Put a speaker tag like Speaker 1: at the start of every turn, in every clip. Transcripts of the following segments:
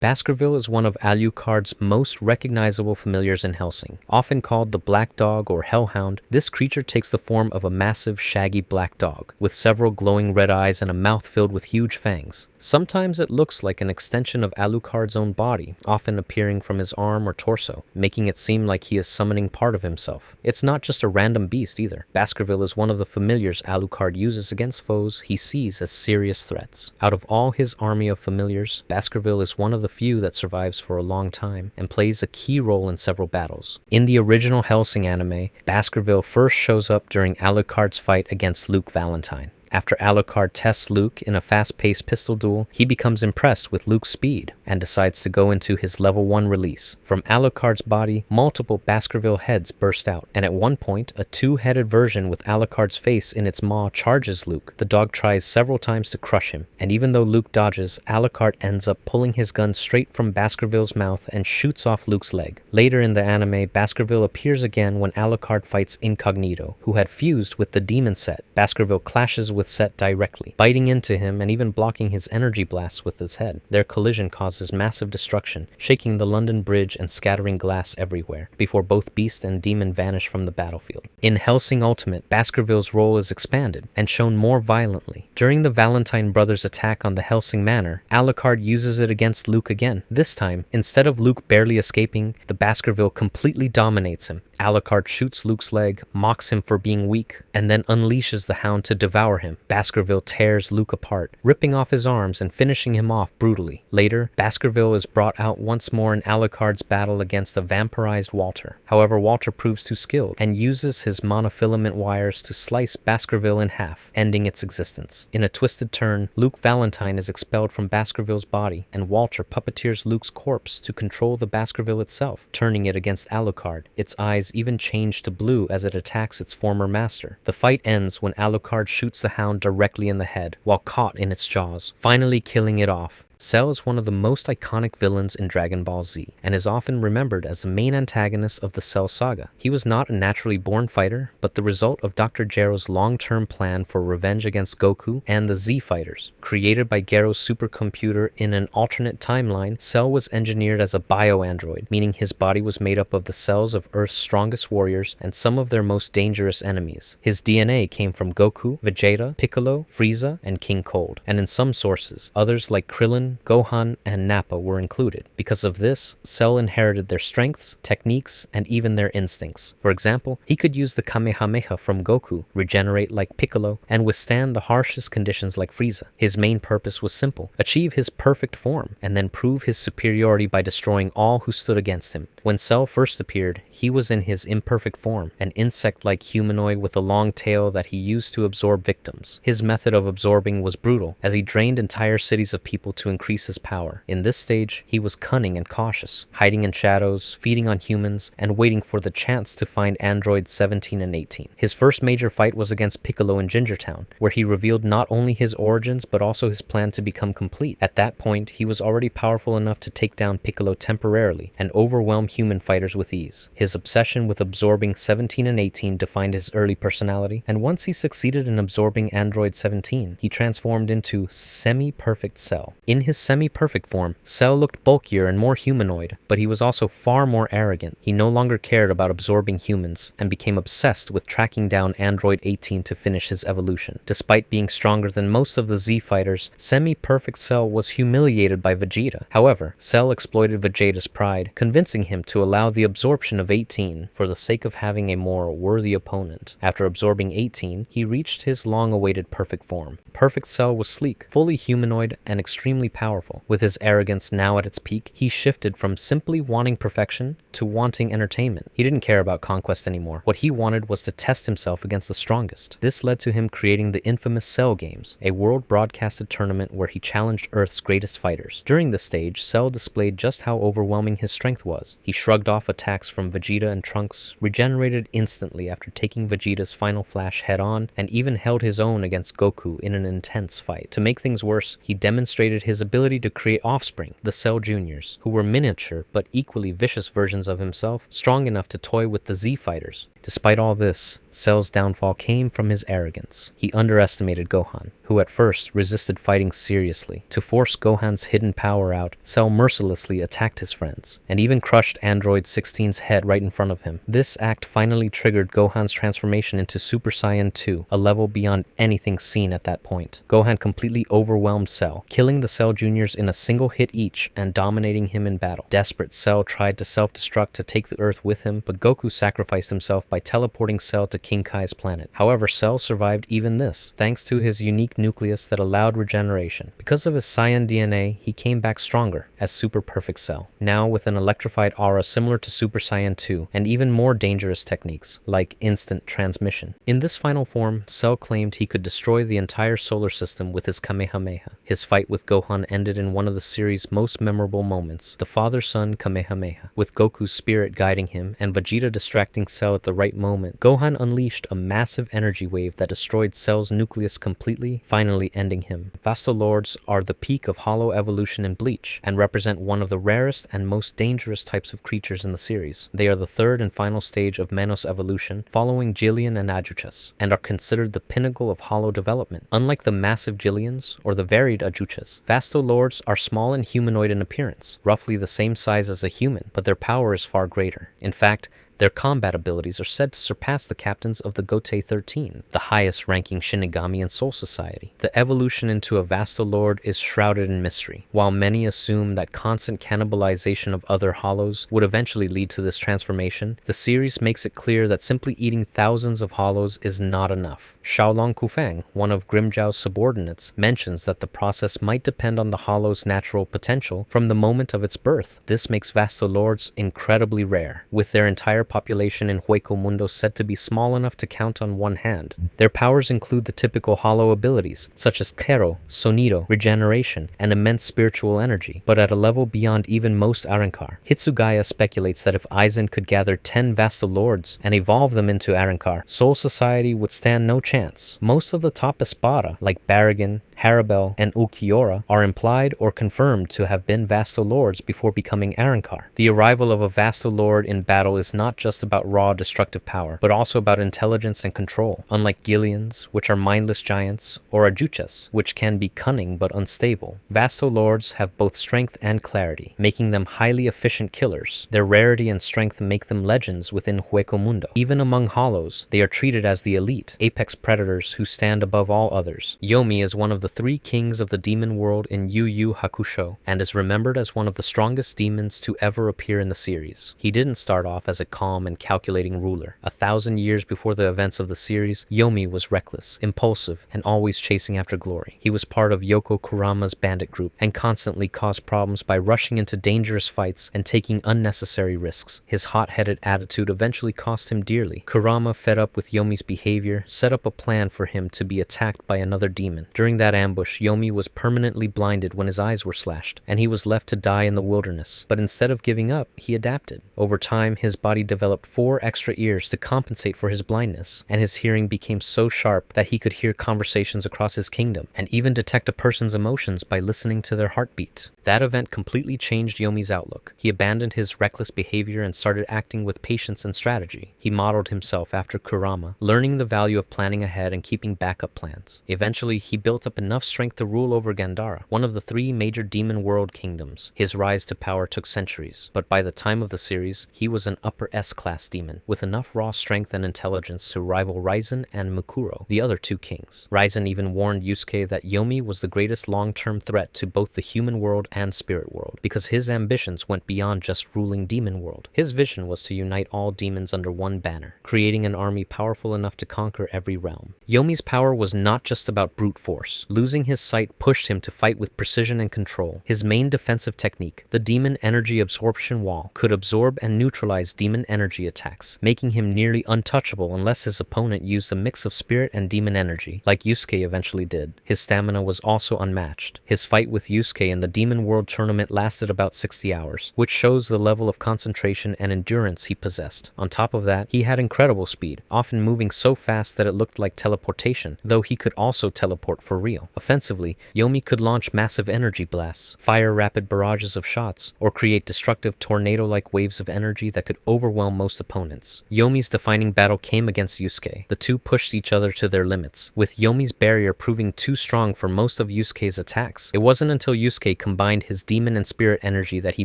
Speaker 1: Baskerville is one of Alucard's most recognizable familiars in Hellsing. Often called the Black Dog or Hellhound, this creature takes the form of a massive, shaggy black dog, with several glowing red eyes and a mouth filled with huge fangs. Sometimes it looks like an extension of Alucard's own body, often appearing from his arm or torso, making it seem like he is summoning part of himself. It's not just a random beast either. Baskerville is one of the familiars Alucard uses against foes he sees as serious threats. Out of all his army of familiars, Baskerville is one of the few that survives for a long time and plays a key role in several battles. In the original Hellsing anime, Baskerville first shows up during Alucard's fight against Luke Valentine. After Alucard tests Luke in a fast-paced pistol duel, he becomes impressed with Luke's speed and decides to go into his level 1 release. From Alucard's body, multiple Baskerville heads burst out, and at one point, a two-headed version with Alucard's face in its maw charges Luke. The dog tries several times to crush him, and even though Luke dodges, Alucard ends up pulling his gun straight from Baskerville's mouth and shoots off Luke's leg. Later in the anime, Baskerville appears again when Alucard fights Incognito, who had fused with the demon Set. Baskerville clashes with Set directly, biting into him and even blocking his energy blasts with his head. Their collision causes massive destruction, shaking the London Bridge and scattering glass everywhere, before both beast and demon vanish from the battlefield. In Hellsing Ultimate, Baskerville's role is expanded and shown more violently. During the Valentine brothers' attack on the Hellsing Manor, Alucard uses it against Luke again. This time, instead of Luke barely escaping, the Baskerville completely dominates him. Alucard shoots Luke's leg, mocks him for being weak, and then unleashes the hound to devour him. Baskerville tears Luke apart, ripping off his arms and finishing him off brutally. Later, Baskerville is brought out once more in Alucard's battle against a vampirized Walter. However, Walter proves too skilled and uses his monofilament wires to slice Baskerville in half, ending its existence. In a twisted turn, Luke Valentine is expelled from Baskerville's body, and Walter puppeteers Luke's corpse to control the Baskerville itself, turning it against Alucard. Its eyes even change to blue as it attacks its former master. The fight ends when Alucard shoots the hound directly in the head, while caught in its jaws, finally killing it off. Cell is one of the most iconic villains in Dragon Ball Z, and is often remembered as the main antagonist of the Cell saga. He was not a naturally born fighter, but the result of Dr. Gero's long-term plan for revenge against Goku and the Z Fighters. Created by Gero's supercomputer in an alternate timeline, Cell was engineered as a bio-android, meaning his body was made up of the cells of Earth's strongest warriors and some of their most dangerous enemies. His DNA came from Goku, Vegeta, Piccolo, Frieza, and King Cold, and in some sources, others like Krillin, Gohan, and Nappa were included. Because of this, Cell inherited their strengths, techniques, and even their instincts. For example, he could use the Kamehameha from Goku, regenerate like Piccolo, and withstand the harshest conditions like Frieza. His main purpose was simple: achieve his perfect form, and then prove his superiority by destroying all who stood against him. When Cell first appeared, he was in his imperfect form, an insect-like humanoid with a long tail that he used to absorb victims. His method of absorbing was brutal, as he drained entire cities of people to increase his power. In this stage, he was cunning and cautious, hiding in shadows, feeding on humans, and waiting for the chance to find androids 17 and 18. His first major fight was against Piccolo in Gingertown, where he revealed not only his origins but also his plan to become complete. At that point, he was already powerful enough to take down Piccolo temporarily and overwhelm human fighters with ease. His obsession with absorbing 17 and 18 defined his early personality, and once he succeeded in absorbing android 17, he transformed into semi-perfect Cell. In his semi-perfect form, Cell looked bulkier and more humanoid, but he was also far more arrogant. He no longer cared about absorbing humans, and became obsessed with tracking down android 18 to finish his evolution. Despite being stronger than most of the Z fighters, semi-perfect Cell was humiliated by Vegeta. However, Cell exploited Vegeta's pride, convincing him to allow the absorption of 18 for the sake of having a more worthy opponent. After absorbing 18, he reached his long-awaited perfect form. Perfect Cell was sleek, fully humanoid, and extremely powerful. With his arrogance now at its peak, he shifted from simply wanting perfection to wanting entertainment. He didn't care about conquest anymore. What he wanted was to test himself against the strongest. This led to him creating the infamous Cell Games, a world broadcasted tournament where he challenged Earth's greatest fighters. During the stage, Cell displayed just how overwhelming his strength was. He shrugged off attacks from Vegeta and Trunks, regenerated instantly after taking Vegeta's final flash head-on, and even held his own against Goku in an intense fight. To make things worse, he demonstrated his ability to create offspring, the Cell Juniors, who were miniature but equally vicious versions of himself, strong enough to toy with the Z Fighters. Despite all this, Cell's downfall came from his arrogance. He underestimated Gohan, who at first resisted fighting seriously. To force Gohan's hidden power out, Cell mercilessly attacked his friends, and even crushed Android 16's head right in front of him. This act finally triggered Gohan's transformation into Super Saiyan 2, a level beyond anything seen at that point. Gohan completely overwhelmed Cell, killing the Cell Juniors in a single hit each and dominating him in battle. Desperate, Cell tried to self-destruct to take the Earth with him, but Goku sacrificed himself by teleporting Cell to King Kai's planet. However, Cell survived even this, thanks to his unique nucleus that allowed regeneration. Because of his Saiyan DNA, he came back stronger as Super Perfect Cell, now with an electrified aura similar to Super Saiyan 2, and even more dangerous techniques, like instant transmission. In this final form, Cell claimed he could destroy the entire solar system with his Kamehameha. His fight with Gohan ended in one of the series' most memorable moments, the father-son Kamehameha. With Goku's spirit guiding him and Vegeta distracting Cell at the right moment, Gohan unleashed a massive energy wave that destroyed Cell's nucleus completely, finally ending him. Vaste Lordes are the peak of Hollow evolution in Bleach, and represent one of the rarest and most dangerous types of creatures in the series. They are the third and final stage of Menos evolution, following Jillian and Ajuchas, and are considered the pinnacle of Hollow development. Unlike the massive Jillians or the varied Ajuchas, Vaste Lordes are small and humanoid in appearance, roughly the same size as a human, but their power is far greater. In fact, their combat abilities are said to surpass the captains of the Gotei 13, the highest-ranking Shinigami in Soul Society. The evolution into a Vaste Lord is shrouded in mystery. While many assume that constant cannibalization of other Hollows would eventually lead to this transformation, the series makes it clear that simply eating thousands of Hollows is not enough. Xiaolong Kufang, one of Grimjiao's subordinates, mentions that the process might depend on the Hollow's natural potential from the moment of its birth. This makes Vaste Lordes incredibly rare, with their entire population in Hueco Mundo said to be small enough to count on one hand. Their powers include the typical Hollow abilities, such as Kero, Sonido, regeneration, and immense spiritual energy, but at a level beyond even most Arrancar. Hitsugaya speculates that if Aizen could gather 10 Vaste Lordes and evolve them into Arrancar, Soul Society would stand no chance. Most of the top Espada, like Barragan, Harabel, and Ulquiorra, are implied or confirmed to have been Vaste Lordes before becoming Arrancar. The arrival of a Vaste Lord in battle is not just about raw destructive power, but also about intelligence and control, unlike Gillians, which are mindless giants, or Ajuchas, which can be cunning but unstable. Vaste Lordes have both strength and clarity, making them highly efficient killers. Their rarity and strength make them legends within Hueco Mundo. Even among Hollows, they are treated as the elite, apex predators who stand above all others. Yomi is one of the 3 kings of the demon world in Yu Yu Hakusho, and is remembered as one of the strongest demons to ever appear in the series. He didn't start off as a calm and calculating ruler. 1,000 years before the events of the series, Yomi was reckless, impulsive, and always chasing after glory. He was part of Yoko Kurama's bandit group, and constantly caused problems by rushing into dangerous fights and taking unnecessary risks. His hot-headed attitude eventually cost him dearly. Kurama, fed up with Yomi's behavior, set up a plan for him to be attacked by another demon. During that ambush, Yomi was permanently blinded when his eyes were slashed, and he was left to die in the wilderness. But instead of giving up, he adapted. Over time, his body developed 4 extra ears to compensate for his blindness, and his hearing became so sharp that he could hear conversations across his kingdom, and even detect a person's emotions by listening to their heartbeat. That event completely changed Yomi's outlook. He abandoned his reckless behavior and started acting with patience and strategy. He modeled himself after Kurama, learning the value of planning ahead and keeping backup plans. Eventually, he built up enough strength to rule over Gandhara, one of the 3 major demon world kingdoms. His rise to power took centuries, but by the time of the series, he was an upper S-class demon, with enough raw strength and intelligence to rival Raizen and Mukuro, the other 2 kings. Raizen even warned Yusuke that Yomi was the greatest long-term threat to both the human world and spirit world, because his ambitions went beyond just ruling demon world. His vision was to unite all demons under one banner, creating an army powerful enough to conquer every realm. Yomi's power was not just about brute force. Losing his sight pushed him to fight with precision and control. His main defensive technique, the Demon Energy Absorption Wall, could absorb and neutralize demon energy attacks, making him nearly untouchable unless his opponent used a mix of spirit and demon energy, like Yusuke eventually did. His stamina was also unmatched. His fight with Yusuke in the demon open-world tournament lasted about 60 hours, which shows the level of concentration and endurance he possessed. On top of that, he had incredible speed, often moving so fast that it looked like teleportation, though he could also teleport for real. Offensively, Yomi could launch massive energy blasts, fire rapid barrages of shots, or create destructive tornado-like waves of energy that could overwhelm most opponents. Yomi's defining battle came against Yusuke. The two pushed each other to their limits, with Yomi's barrier proving too strong for most of Yusuke's attacks. It wasn't until Yusuke combined his demon and spirit energy that he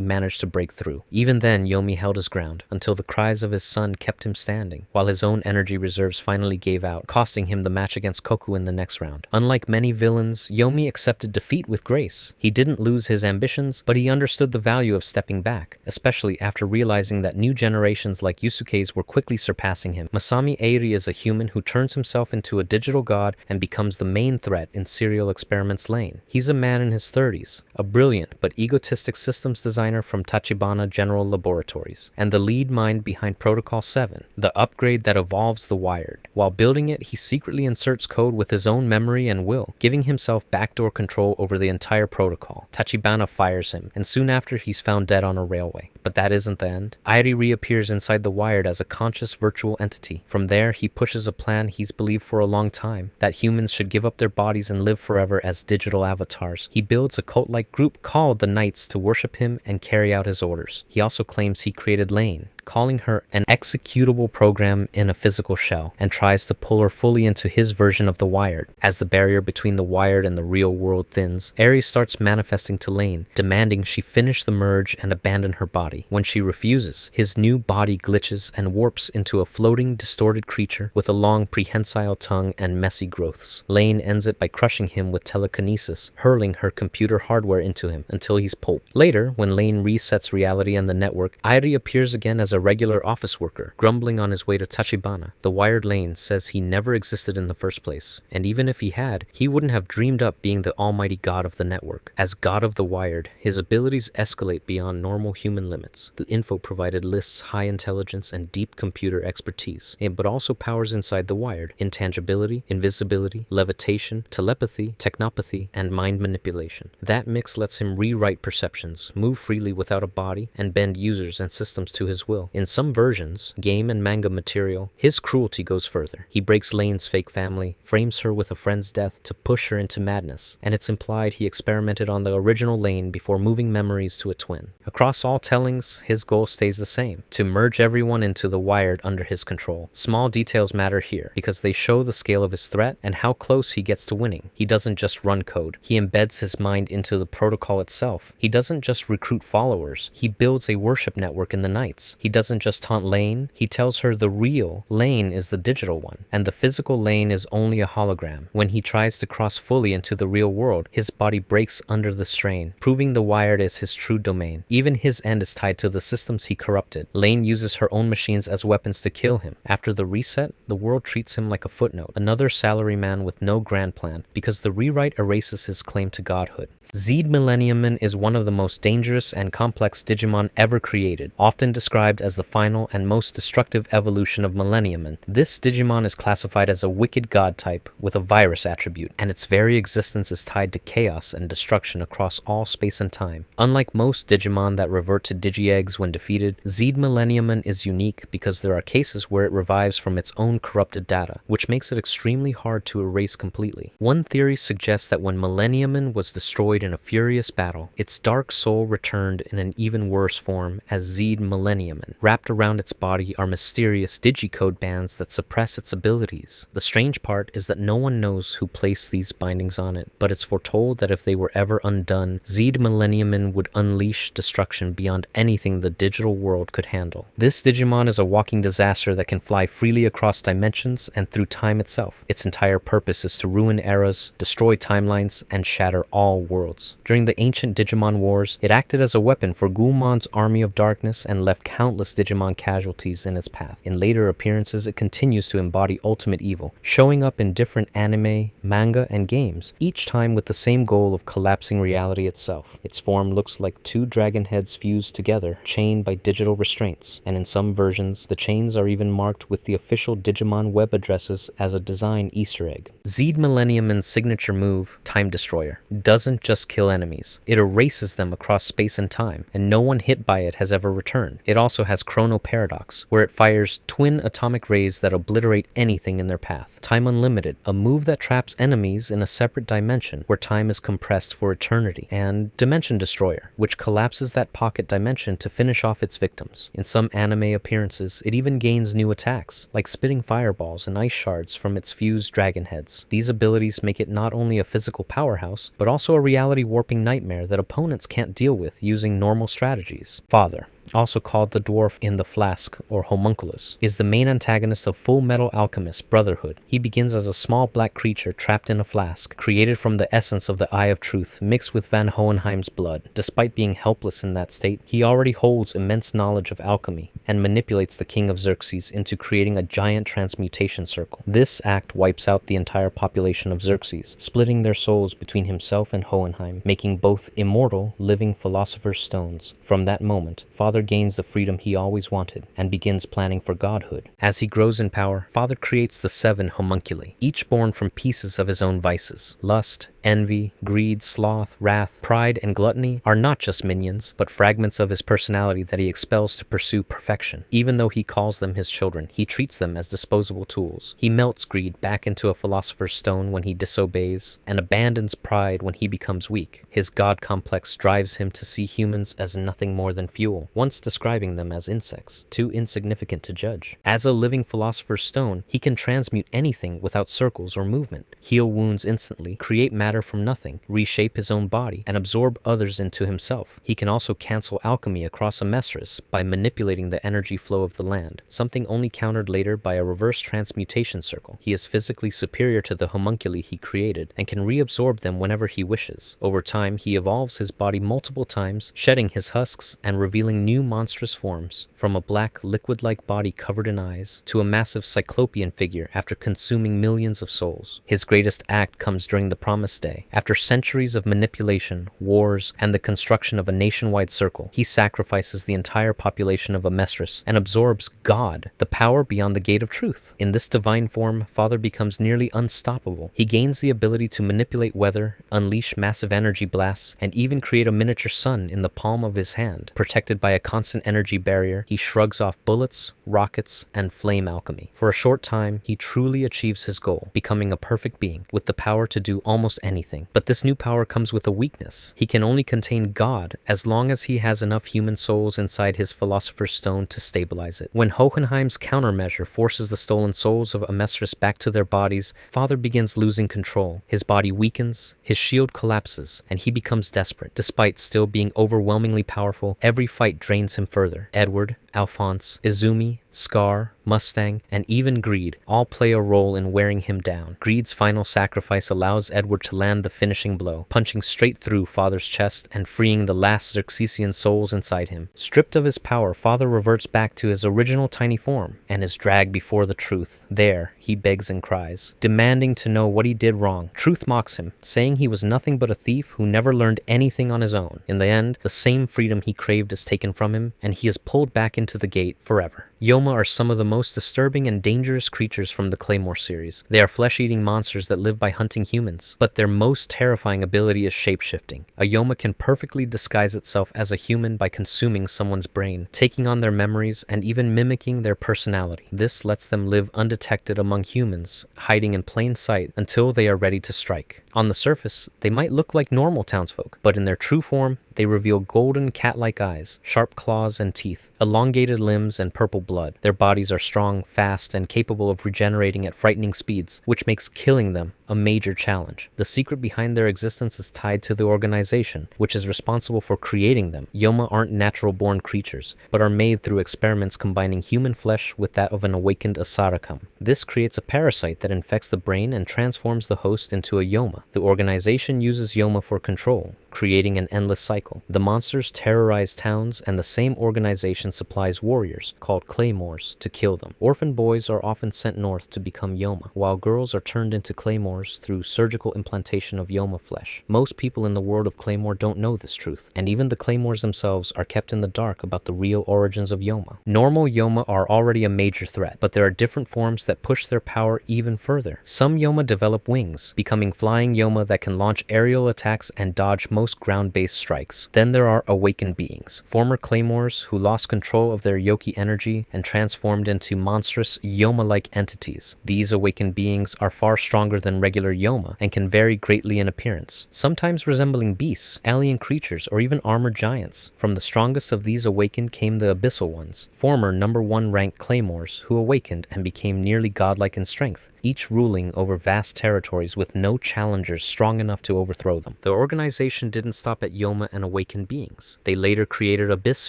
Speaker 1: managed to break through. Even then, Yomi held his ground, until the cries of his son kept him standing, while his own energy reserves finally gave out, costing him the match against Koku in the next round. Unlike many villains, Yomi accepted defeat with grace. He didn't lose his ambitions, but he understood the value of stepping back, especially after realizing that new generations like Yusuke's were quickly surpassing him. Masami Eiri is a human who turns himself into a digital god and becomes the main threat in Serial Experiments Lane. He's a man in his 30s, a brilliant but egotistic systems designer from Tachibana General Laboratories, and the lead mind behind Protocol 7, the upgrade that evolves the Wired. While building it, he secretly inserts code with his own memory and will, giving himself backdoor control over the entire protocol. Tachibana fires him, and soon after he's found dead on a railway. But that isn't the end. Eiri reappears inside the Wired as a conscious virtual entity. From there, he pushes a plan he's believed for a long time, that humans should give up their bodies and live forever as digital avatars. He builds a cult-like group called the Knights to worship him and carry out his orders. He also claims he created Lane, calling her an executable program in a physical shell, and tries to pull her fully into his version of the Wired. As the barrier between the Wired and the real world thins, Eiri starts manifesting to Lane, demanding she finish the merge and abandon her body. When she refuses, his new body glitches and warps into a floating, distorted creature with a long prehensile tongue and messy growths. Lane ends it by crushing him with telekinesis, hurling her computer hardware into him until he's pulp. Later, when Lane resets reality and the network, Eiri appears again as a regular office worker, grumbling on his way to Tachibana. The Wired Lane says he never existed in the first place, and even if he had, he wouldn't have dreamed up being the almighty god of the network. As god of the Wired, his abilities escalate beyond normal human limits. The info provided lists high intelligence and deep computer expertise, but also powers inside the Wired: intangibility, invisibility, levitation, telepathy, technopathy, and mind manipulation. That mix lets him rewrite perceptions, move freely without a body, and bend users and systems to his will. In some versions, game and manga material, his cruelty goes further. He breaks Lane's fake family, frames her with a friend's death to push her into madness, and it's implied he experimented on the original Lane before moving memories to a twin. Across all tellings, his goal stays the same: to merge everyone into the Wired under his control. Small details matter here, because they show the scale of his threat and how close he gets to winning. He doesn't just run code, he embeds his mind into the protocol itself. He doesn't just recruit followers, he builds a worship network in the Knights. He doesn't just taunt Lane, he tells her the real Lane is the digital one, and the physical Lane is only a hologram. When he tries to cross fully into the real world, his body breaks under the strain, proving the Wired is his true domain. Even his end is tied to the systems he corrupted. Lane uses her own machines as weapons to kill him. After the reset, the world treats him like a footnote, another salaryman with no grand plan, because the rewrite erases his claim to godhood. ZeedMillenniummon is one of the most dangerous and complex Digimon ever created, often described as the final and most destructive evolution of Millenniummon. This Digimon is classified as a wicked god type with a virus attribute, and its very existence is tied to chaos and destruction across all space and time. Unlike most Digimon that revert to Digi-Eggs when defeated, ZeedMillenniummon is unique because there are cases where it revives from its own corrupted data, which makes it extremely hard to erase completely. One theory suggests that when Millenniummon was destroyed in a furious battle, its dark soul returned in an even worse form as ZeedMillenniummon. Wrapped around its body are mysterious digicode bands that suppress its abilities. The strange part is that no one knows who placed these bindings on it, but it's foretold that if they were ever undone, ZeedMillenniummon would unleash destruction beyond anything the digital world could handle. This Digimon is a walking disaster that can fly freely across dimensions and through time itself. Its entire purpose is to ruin eras, destroy timelines, and shatter all worlds. During the ancient Digimon Wars, it acted as a weapon for Gul'mon's army of darkness and left countless countless Digimon casualties in its path. In later appearances, it continues to embody ultimate evil, showing up in different anime, manga, and games, each time with the same goal of collapsing reality itself. Its form looks like two dragon heads fused together, chained by digital restraints, and in some versions, the chains are even marked with the official Digimon web addresses as a design Easter egg. ZeedMillenniummon's signature move, Time Destroyer, doesn't just kill enemies. It erases them across space and time, and no one hit by it has ever returned. It also has Chrono Paradox, where it fires twin atomic rays that obliterate anything in their path. Time Unlimited, a move that traps enemies in a separate dimension where time is compressed for eternity. And Dimension Destroyer, which collapses that pocket dimension to finish off its victims. In some anime appearances, it even gains new attacks, like spitting fireballs and ice shards from its fused dragon heads. These abilities make it not only a physical powerhouse, but also a reality-warping nightmare that opponents can't deal with using normal strategies. Father, also called the dwarf in the flask or homunculus, is the main antagonist of Full Metal Alchemist Brotherhood. He begins as a small black creature trapped in a flask, created from the essence of the Eye of Truth mixed with Van Hohenheim's blood. Despite being helpless in that state, he already holds immense knowledge of alchemy and manipulates the king of Xerxes into creating a giant transmutation circle. This act wipes out the entire population of Xerxes, splitting their souls between himself and Hohenheim, making both immortal, living philosopher's stones. From that moment, Father gains the freedom he always wanted and begins planning for godhood. As he grows in power, Father creates the 7 homunculi, each born from pieces of his own vices. Lust, envy, greed, sloth, wrath, pride, and gluttony are not just minions, but fragments of his personality that he expels to pursue perfection. Even though he calls them his children, he treats them as disposable tools. He melts greed back into a philosopher's stone when he disobeys, and abandons pride when he becomes weak. His god complex drives him to see humans as nothing more than fuel, once describing them as insects, too insignificant to judge. As a living philosopher's stone, he can transmute anything without circles or movement, heal wounds instantly, create matter from nothing, reshape his own body, and absorb others into himself. He can also cancel alchemy across a Mestris by manipulating the energy flow of the land, something only countered later by a reverse transmutation circle. He is physically superior to the homunculi he created and can reabsorb them whenever he wishes. Over time, he evolves his body multiple times, shedding his husks and revealing new monstrous forms, from a black liquid-like body covered in eyes to a massive cyclopean figure after consuming millions of souls. His greatest act comes during the Promised Day. After centuries of manipulation, wars, and the construction of a nationwide circle, he sacrifices the entire population of Amestris and absorbs God, the power beyond the Gate of Truth. In this divine form, Father becomes nearly unstoppable. He gains the ability to manipulate weather, unleash massive energy blasts, and even create a miniature sun in the palm of his hand. Protected by a constant energy barrier, he shrugs off bullets, rockets, and flame alchemy. For a short time, he truly achieves his goal, becoming a perfect being with the power to do almost anything. But this new power comes with a weakness. He can only contain God as long as he has enough human souls inside his Philosopher's Stone to stabilize it. When Hohenheim's countermeasure forces the stolen souls of Amestris back to their bodies, Father begins losing control. His body weakens, his shield collapses, and he becomes desperate. Despite still being overwhelmingly powerful, every fight drains him further. Edward, Alphonse, Izumi, Scar, Mustang, and even Greed all play a role in wearing him down. Greed's final sacrifice allows Edward to land the finishing blow, punching straight through Father's chest and freeing the last Xerxesian souls inside him. Stripped of his power, Father reverts back to his original tiny form and is dragged before the Truth. There, he begs and cries, demanding to know what he did wrong. Truth mocks him, saying he was nothing but a thief who never learned anything on his own. In the end, the same freedom he craved is taken from him, and he is pulled back into the gate forever. Yoma are some of the most disturbing and dangerous creatures from the Claymore series. They are flesh-eating monsters that live by hunting humans, but their most terrifying ability is shape-shifting. A Yoma can perfectly disguise itself as a human by consuming someone's brain, taking on their memories, and even mimicking their personality. This lets them live undetected among humans, hiding in plain sight until they are ready to strike. On the surface, they might look like normal townsfolk, but in their true form, they reveal golden cat-like eyes, sharp claws and teeth, elongated limbs, and purple blood. Their bodies are strong, fast, and capable of regenerating at frightening speeds, which makes killing them a major challenge. The secret behind their existence is tied to the organization, which is responsible for creating them. Yoma aren't natural-born creatures, but are made through experiments combining human flesh with that of an awakened Asarakam. This creates a parasite that infects the brain and transforms the host into a Yoma. The organization uses Yoma for control, creating an endless cycle. The monsters terrorize towns, and the same organization supplies warriors, called Claymores, to kill them. Orphan boys are often sent north to become Yoma, while girls are turned into Claymores through surgical implantation of Yoma flesh. Most people in the world of Claymore don't know this truth, and even the Claymores themselves are kept in the dark about the real origins of Yoma. Normal Yoma are already a major threat, but there are different forms that push their power even further. Some Yoma develop wings, becoming flying Yoma that can launch aerial attacks and dodge most ground-based strikes. Then there are awakened beings, former Claymores who lost control of their Yoki energy and transformed into monstrous Yoma-like entities. These awakened beings are far stronger than regular Yoma and can vary greatly in appearance, sometimes resembling beasts, alien creatures, or even armored giants. From the strongest of these awakened came the Abyssal ones, former number 1 ranked Claymores who awakened and became nearly godlike in strength, each ruling over vast territories with no challengers strong enough to overthrow them. The organization didn't stop at Yoma and awakened beings. They later created abyss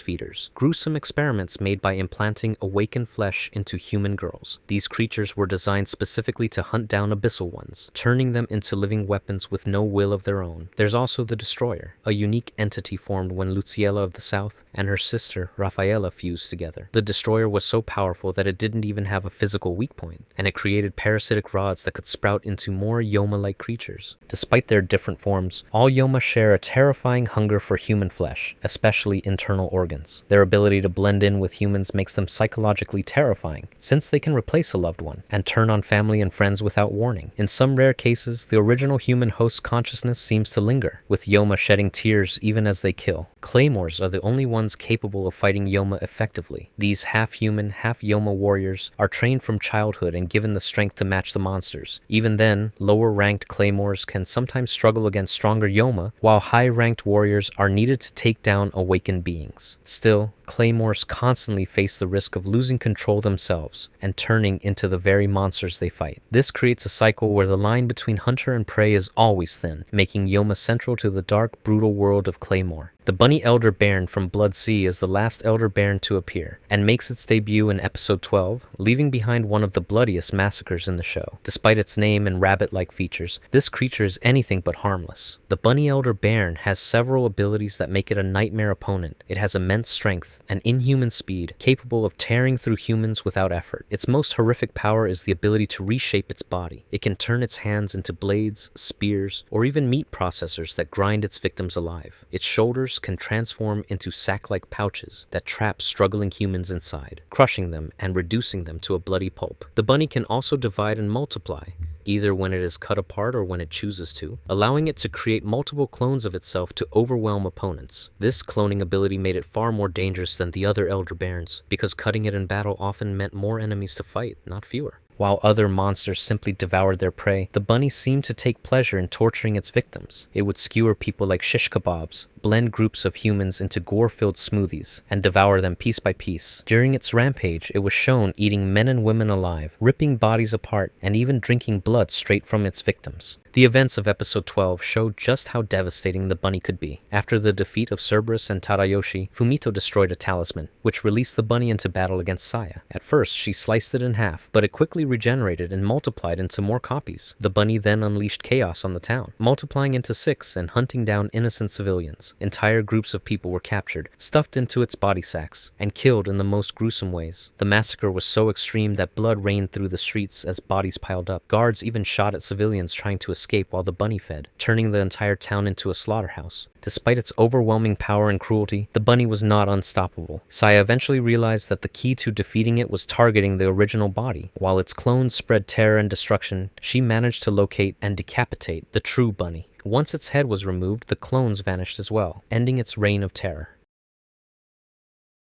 Speaker 1: feeders, gruesome experiments made by implanting awakened flesh into human girls. These creatures were designed specifically to hunt down abyssal ones, turning them into living weapons with no will of their own. There's also the Destroyer, a unique entity formed when Luciella of the South and her sister Rafaela fused together. The Destroyer was so powerful that it didn't even have a physical weak point, and it created parasitic rods that could sprout into more Yoma-like creatures. Despite their different forms, all Yoma share a terrifying hunger for human flesh, especially internal organs. Their ability to blend in with humans makes them psychologically terrifying, since they can replace a loved one and turn on family and friends without warning. In some rare cases, the original human host's consciousness seems to linger, with Yoma shedding tears even as they kill. Claymores are the only ones capable of fighting Yoma effectively. These half-human, half-Yoma warriors are trained from childhood and given the strength to match the monsters. Even then, lower-ranked Claymores can sometimes struggle against stronger Yoma, while high-ranked warriors are needed to take down awakened beings. Still, Claymores constantly face the risk of losing control themselves and turning into the very monsters they fight. This creates a cycle where the line between hunter and prey is always thin, making Yoma central to the dark, brutal world of Claymore. The bunny elder baron from Blood Sea is the last elder baron to appear, and makes its debut in episode 12, leaving behind one of the bloodiest massacres in the show. Despite its name and rabbit-like features, this creature is anything but harmless. The bunny elder baron has several abilities that make it a nightmare opponent. It has immense strength and inhuman speed, capable of tearing through humans without effort. Its most horrific power is the ability to reshape its body. It can turn its hands into blades, spears, or even meat processors that grind its victims alive. Its shoulders can transform into sack-like pouches that trap struggling humans inside, crushing them and reducing them to a bloody pulp. The bunny can also divide and multiply, either when it is cut apart or when it chooses to, allowing it to create multiple clones of itself to overwhelm opponents. This cloning ability made it far more dangerous than the other elder barons, because cutting it in battle often meant more enemies to fight, not fewer. While other monsters simply devoured their prey, the bunny seemed to take pleasure in torturing its victims. It would skewer people like shish kebabs, blend groups of humans into gore-filled smoothies, and devour them piece by piece. During its rampage, it was shown eating men and women alive, ripping bodies apart, and even drinking blood straight from its victims. The events of episode 12 showed just how devastating the bunny could be. After the defeat of Cerberus and Tadayoshi, Fumito destroyed a talisman, which released the bunny into battle against Saya. At first, she sliced it in half, but it quickly regenerated and multiplied into more copies. The bunny then unleashed chaos on the town, multiplying into 6 and hunting down innocent civilians. Entire groups of people were captured, stuffed into its body sacks, and killed in the most gruesome ways. The massacre was so extreme that blood rained through the streets as bodies piled up. Guards even shot at civilians trying to escape while the bunny fed, turning the entire town into a slaughterhouse. Despite its overwhelming power and cruelty, the bunny was not unstoppable. Saya eventually realized that the key to defeating it was targeting the original body. While its clones spread terror and destruction, she managed to locate and decapitate the true bunny. Once its head was removed, the clones vanished as well, ending its reign of terror.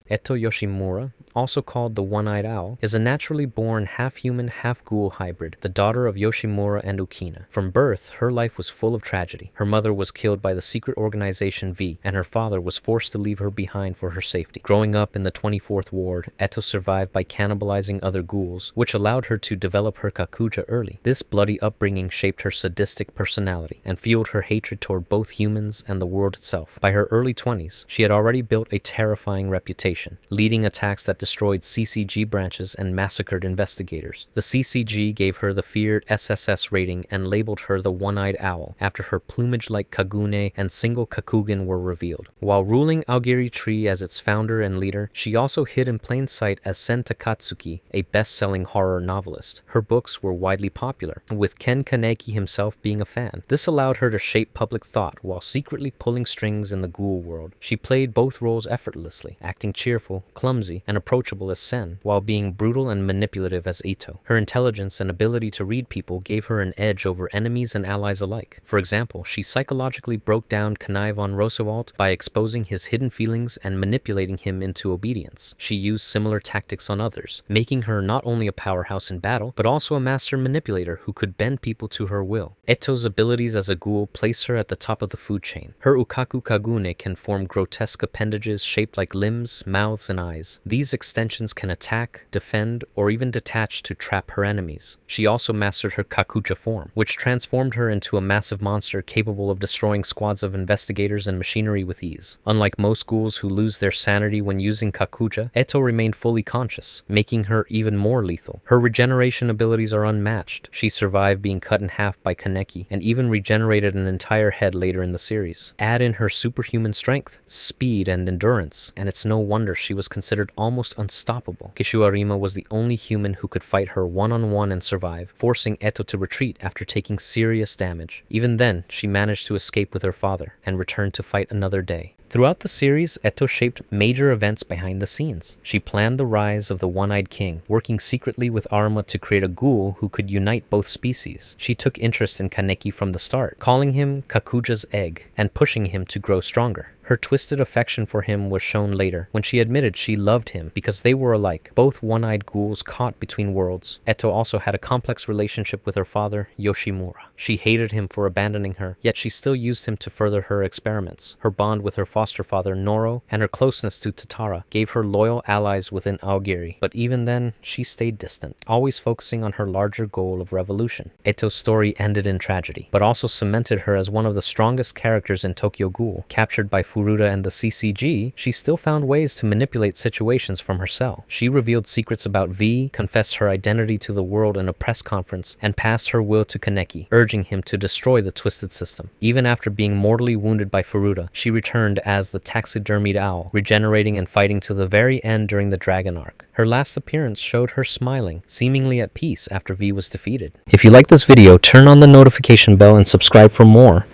Speaker 1: Eto Yoshimura, also called the One-Eyed Owl, is a naturally born half-human, half-ghoul hybrid, the daughter of Yoshimura and Ukina. From birth, her life was full of tragedy. Her mother was killed by the secret organization V, and her father was forced to leave her behind for her safety. Growing up in the 24th Ward, Eto survived by cannibalizing other ghouls, which allowed her to develop her kakuja early. This bloody upbringing shaped her sadistic personality and fueled her hatred toward both humans and the world itself. By her early 20s, she had already built a terrifying reputation, leading attacks that destroyed CCG branches and massacred investigators. The CCG gave her the feared SSS rating and labeled her the One-Eyed Owl after her plumage-like Kagune and single Kakugen were revealed. While ruling Aogiri Tree as its founder and leader, she also hid in plain sight as Sen Takatsuki, a best-selling horror novelist. Her books were widely popular, with Ken Kaneki himself being a fan. This allowed her to shape public thought while secretly pulling strings in the ghoul world. She played both roles effortlessly, acting cheerful, clumsy, and approachable as Sen, while being brutal and manipulative as Eto. Her intelligence and ability to read people gave her an edge over enemies and allies alike. For example, she psychologically broke down Kanai von Roosevelt by exposing his hidden feelings and manipulating him into obedience. She used similar tactics on others, making her not only a powerhouse in battle, but also a master manipulator who could bend people to her will. Eto's abilities as a ghoul place her at the top of the food chain. Her Ukaku Kagune can form grotesque appendages shaped like limbs, mouths, and eyes. These extensions can attack, defend, or even detach to trap her enemies. She also mastered her Kakuja form, which transformed her into a massive monster capable of destroying squads of investigators and machinery with ease. Unlike most ghouls who lose their sanity when using Kakuja, Eto remained fully conscious, making her even more lethal. Her regeneration abilities are unmatched. She survived being cut in half by Kaneki, and even regenerated an entire head later in the series. Add in her superhuman strength, speed, and endurance, and it's no wonder she was considered almost unstoppable. Kishuarima was the only human who could fight her one-on-one and survive, forcing Eto to retreat after taking serious damage. Even then, she managed to escape with her father, and returned to fight another day. Throughout the series, Eto shaped major events behind the scenes. She planned the rise of the One-Eyed King, working secretly with Arma to create a ghoul who could unite both species. She took interest in Kaneki from the start, calling him Kakuja's egg, and pushing him to grow stronger. Her twisted affection for him was shown later, when she admitted she loved him because they were alike, both one-eyed ghouls caught between worlds. Eto also had a complex relationship with her father, Yoshimura. She hated him for abandoning her, yet she still used him to further her experiments. Her bond with her foster father, Noro, and her closeness to Tatara gave her loyal allies within Aogiri, but even then, she stayed distant, always focusing on her larger goal of revolution. Eto's story ended in tragedy, but also cemented her as one of the strongest characters in Tokyo Ghoul. Captured by Furuta and the CCG, she still found ways to manipulate situations from her cell. She revealed secrets about V, confessed her identity to the world in a press conference, and passed her will to Kaneki, urging him to destroy the twisted system. Even after being mortally wounded by Furuta, she returned as the taxidermied owl, regenerating and fighting to the very end during the Dragon Arc. Her last appearance showed her smiling, seemingly at peace after V was defeated. If you like this video, turn on the notification bell and subscribe for more.